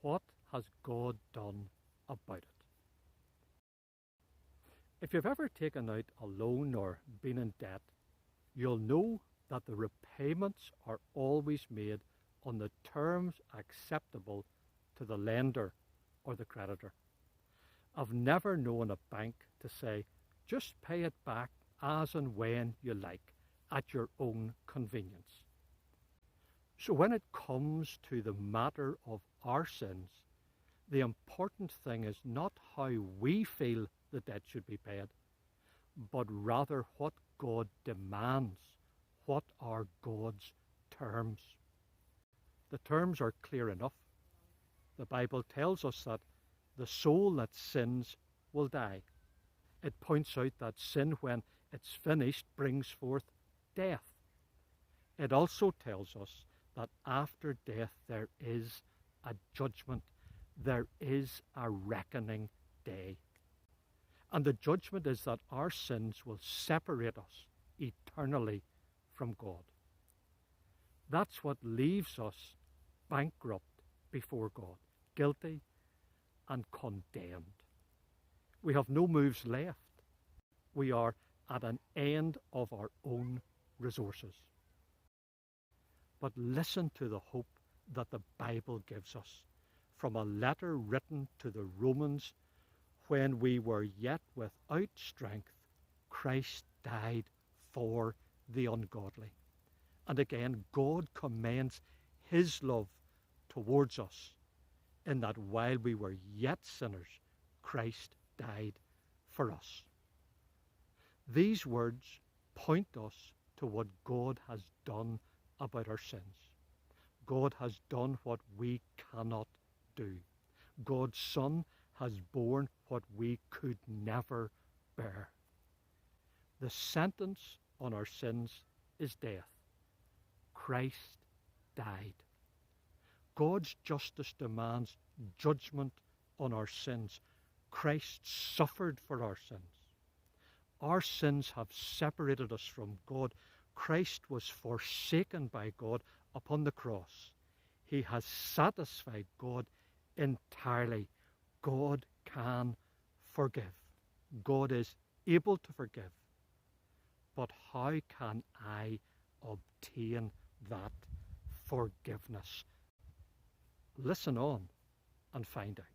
what has God done about it? If you've ever taken out a loan or been in debt, you'll know that the repayments are always made on the terms acceptable to the lender or the creditor. I've never known a bank to say, just pay it back as and when you like, at your own convenience. So when it comes to the matter of our sins, the important thing is not how we feel the debt should be paid, but rather what God demands, what are God's terms. The terms are clear enough. The Bible tells us that the soul that sins will die. It points out that sin, when it's finished, brings forth death. It also tells us that after death there is a judgment. There is a reckoning day. And the judgment is that our sins will separate us eternally from God. That's what leaves us bankrupt before God, guilty and condemned. We have no moves left. We are at an end of our own resources. But listen to the hope that the Bible gives us from a letter written to the Romans. When we were yet without strength, Christ died for the ungodly. And again, God commends his love towards us in that while we were yet sinners, Christ died for us. These words point us to what God has done about our sins. God has done what we cannot do. God's Son has borne what we could never bear. The sentence on our sins is death. Christ died. God's justice demands judgment on our sins. Christ suffered for our sins. Our sins have separated us from God. Christ was forsaken by God upon the cross. He has satisfied God entirely. God can forgive. God is able to forgive. But how can I obtain that forgiveness? Listen on and find out.